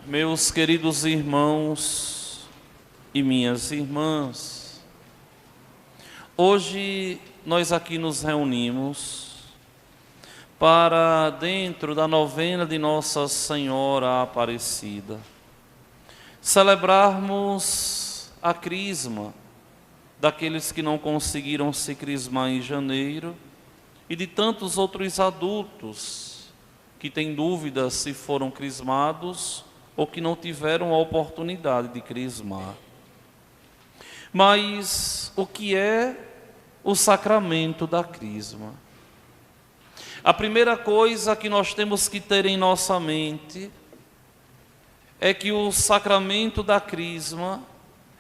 Meus queridos irmãos e minhas irmãs, hoje nós aqui nos reunimos para, dentro da novena de Nossa Senhora Aparecida, celebrarmos a crisma daqueles que não conseguiram se crismar em janeiro e de tantos outros adultos que têm dúvidas se foram crismados ou que não tiveram a oportunidade de crismar. Mas o que é o sacramento da crisma? A primeira coisa que nós temos que ter em nossa mente é que o sacramento da crisma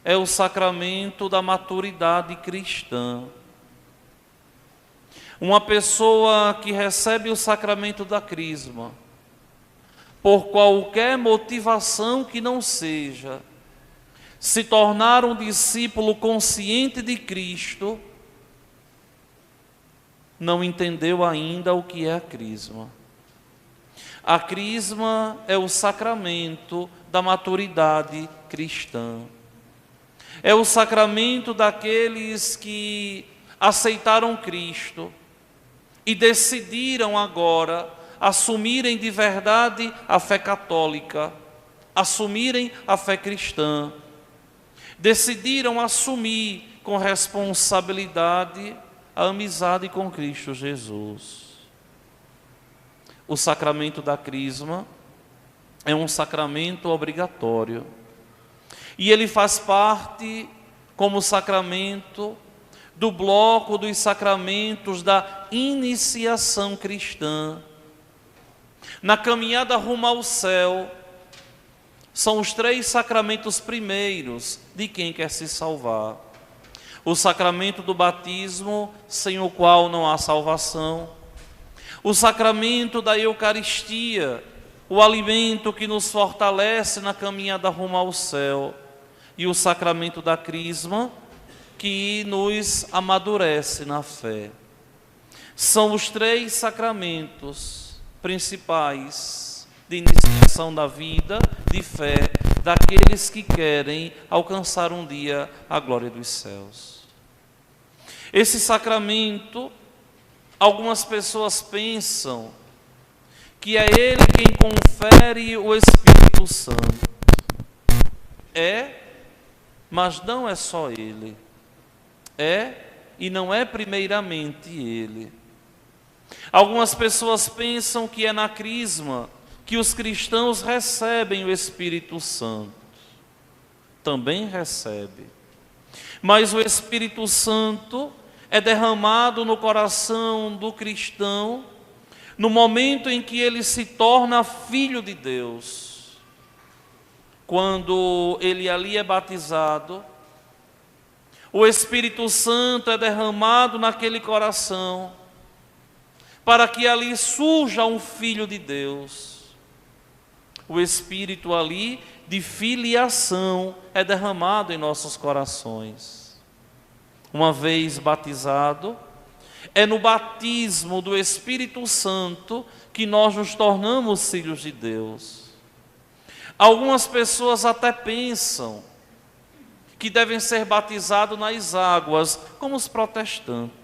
é o sacramento da maturidade cristã. Uma pessoa que recebe o sacramento da crisma, por qualquer motivação que não seja, se tornar um discípulo consciente de Cristo, não entendeu ainda o que é a crisma. A crisma é o sacramento da maturidade cristã. É o sacramento daqueles que aceitaram Cristo e decidiram agora assumirem de verdade a fé católica, assumirem a fé cristã, decidiram assumir com responsabilidade a amizade com Cristo Jesus. O sacramento da crisma é um sacramento obrigatório e ele faz parte, como sacramento, do bloco dos sacramentos da iniciação cristã. Na caminhada rumo ao céu, são os 3 sacramentos primeiros de quem quer se salvar. O sacramento do batismo, sem o qual não há salvação. O sacramento da Eucaristia, o alimento que nos fortalece na caminhada rumo ao céu. E o sacramento da crisma, que nos amadurece na fé. São os 3 sacramentos principais de iniciação da vida, de fé, daqueles que querem alcançar um dia a glória dos céus. Esse sacramento, algumas pessoas pensam que é ele quem confere o Espírito Santo. É, mas não é só ele. É e não é primeiramente ele. Algumas pessoas pensam que é na crisma que os cristãos recebem o Espírito Santo. Também recebe. Mas o Espírito Santo é derramado no coração do cristão no momento em que ele se torna filho de Deus. Quando ele ali é batizado, o Espírito Santo é derramado naquele coração para que ali surja um filho de Deus. O Espírito ali de filiação é derramado em nossos corações. Uma vez batizado, é no batismo do Espírito Santo que nós nos tornamos filhos de Deus. Algumas pessoas até pensam que devem ser batizados nas águas, como os protestantes.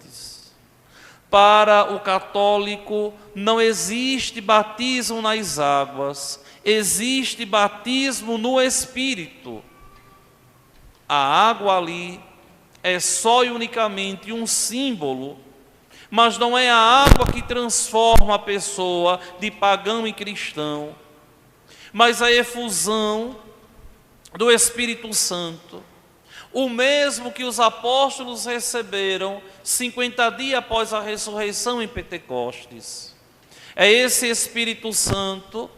Para o católico, não existe batismo nas águas, existe batismo no Espírito. A água ali é só e unicamente um símbolo, mas não é a água que transforma a pessoa de pagão em cristão, mas a efusão do Espírito Santo. O mesmo que os apóstolos receberam 50 dias após a ressurreição em Pentecostes. É esse Espírito Santo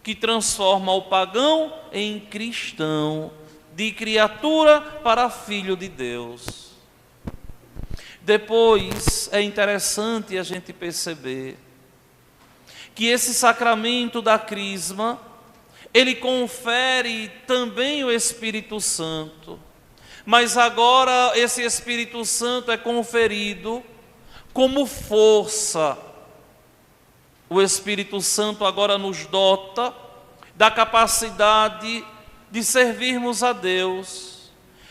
que transforma o pagão em cristão, de criatura para filho de Deus. Depois é interessante a gente perceber que esse sacramento da crisma, ele confere também o Espírito Santo. Mas agora esse Espírito Santo é conferido como força. O Espírito Santo agora nos dota da capacidade de servirmos a Deus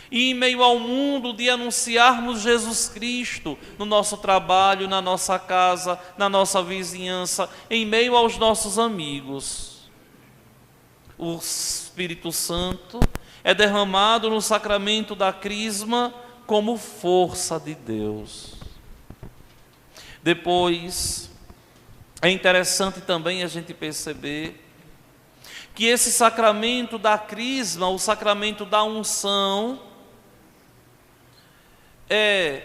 e, em meio ao mundo, de anunciarmos Jesus Cristo no nosso trabalho, na nossa casa, na nossa vizinhança, em meio aos nossos amigos. O Espírito Santo é derramado no sacramento da Crisma como força de Deus. Depois, é interessante também a gente perceber que esse sacramento da Crisma, o sacramento da unção, é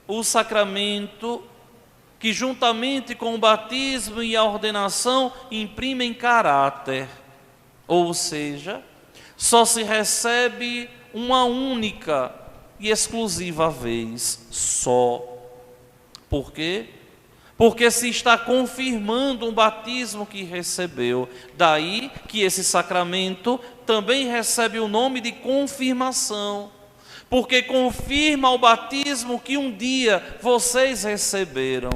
o sacramento que, juntamente com o batismo e a ordenação, imprimem caráter. Ou seja, só se recebe uma única e exclusiva vez, só. Por quê? Porque se está confirmando um batismo que recebeu. Daí que esse sacramento também recebe o nome de confirmação, porque confirma o batismo que um dia vocês receberam.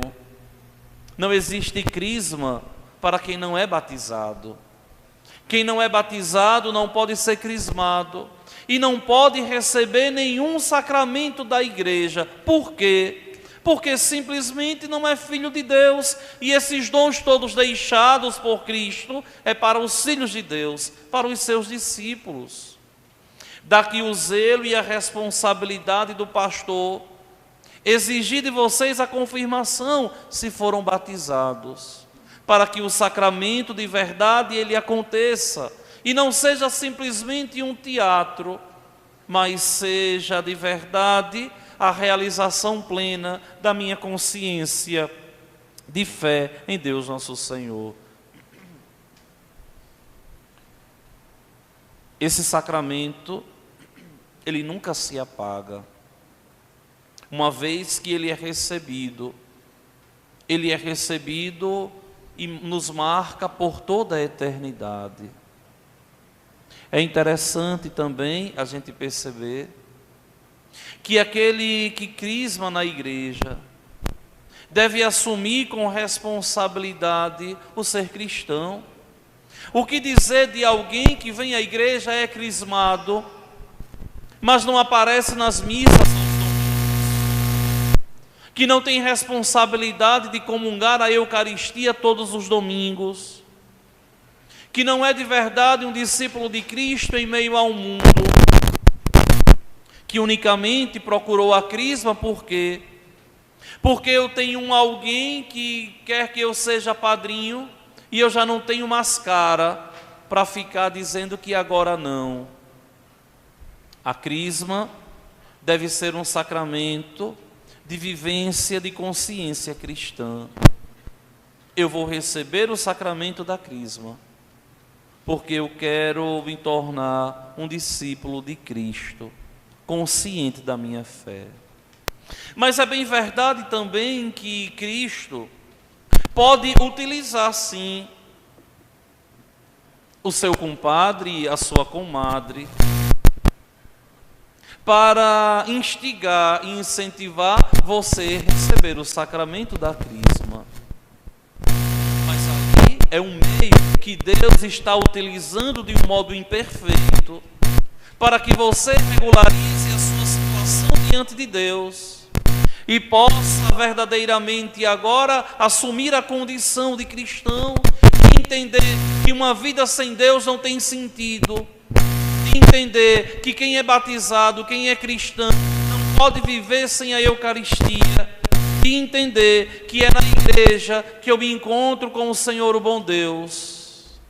Não existe crisma para quem não é batizado. Quem não é batizado não pode ser crismado e não pode receber nenhum sacramento da igreja. Por quê? Porque simplesmente não é filho de Deus, e esses dons todos deixados por Cristo é para os filhos de Deus, para os seus discípulos. Daqui o zelo e a responsabilidade do pastor, exigir de vocês a confirmação se foram batizados, para que o sacramento de verdade ele aconteça, e não seja simplesmente um teatro, mas seja de verdade a realização plena da minha consciência de fé em Deus nosso Senhor. Esse sacramento, ele nunca se apaga. Uma vez que ele é recebido e nos marca por toda a eternidade. É interessante também a gente perceber que aquele que crisma na igreja deve assumir com responsabilidade o ser cristão. O que dizer de alguém que vem à igreja, é crismado, mas não aparece nas missas aos domingos, que não tem responsabilidade de comungar a Eucaristia todos os domingos, que não é de verdade um discípulo de Cristo em meio ao mundo, que unicamente procurou a crisma. Por quê? Porque eu tenho alguém que quer que eu seja padrinho e eu já não tenho mais cara para ficar dizendo que agora não. A crisma deve ser um sacramento de vivência de consciência cristã. Eu vou receber o sacramento da crisma porque eu quero me tornar um discípulo de Cristo, consciente da minha fé. Mas é bem verdade também que Cristo pode utilizar, sim, o seu compadre e a sua comadre para instigar e incentivar você a receber o sacramento da crisma. Mas aí é um meio que Deus está utilizando de um modo imperfeito para que você regularize a sua situação diante de Deus e possa verdadeiramente agora assumir a condição de cristão e entender que uma vida sem Deus não tem sentido, e entender que quem é batizado, quem é cristão, não pode viver sem a Eucaristia, e entender que é na igreja que eu me encontro com o Senhor, o bom Deus,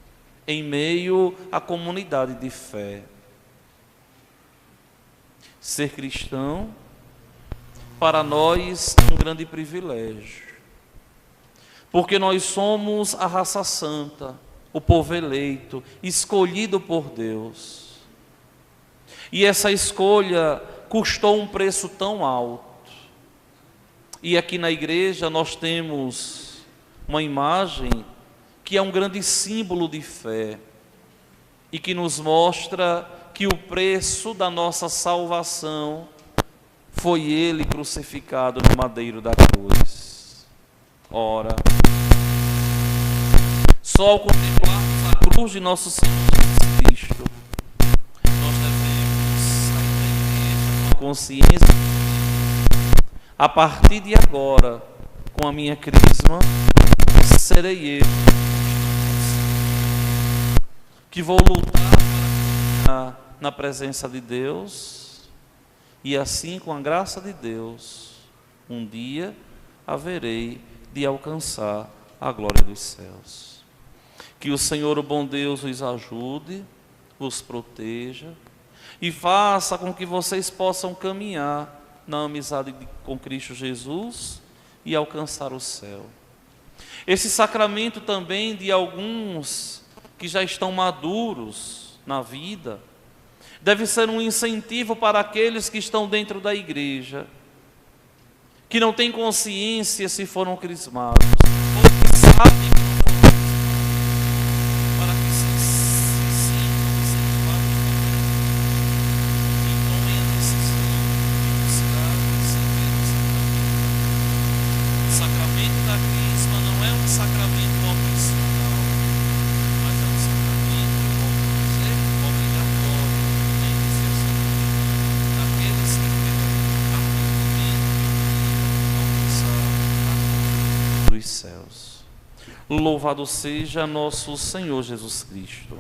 em meio à comunidade de fé. Ser cristão, para nós, é um grande privilégio, porque nós somos a raça santa, o povo eleito, escolhido por Deus. E essa escolha custou um preço tão alto. E aqui na igreja nós temos uma imagem que é um grande símbolo de fé e que nos mostra que o preço da nossa salvação foi Ele crucificado no madeiro da cruz. Ora, só ao contemplarmos a cruz de nosso Senhor Jesus Cristo, nós devemos sair da igreja com a consciência, a partir de agora, com a minha crisma, serei eu que vou lutar na presença de Deus, e assim, com a graça de Deus, um dia haverei de alcançar a glória dos céus. Que o Senhor, o bom Deus, os ajude, os proteja e faça com que vocês possam caminhar na amizade com Cristo Jesus e alcançar o céu. Esse sacramento também de alguns que já estão maduros na vida deve ser um incentivo para aqueles que estão dentro da igreja, que não têm consciência se foram crismados, ou que sabem que não foram crismados, para que se sintam incentivados e tomem a decisão de buscar e seguir o sacramento. O sacramento da crisma não é um sacramento opcional, mas é um sacramento, eu vou dizer, obrigatório, na iniciação daqueles que querem alcançar a glória dos céus. Louvado seja nosso Senhor Jesus Cristo.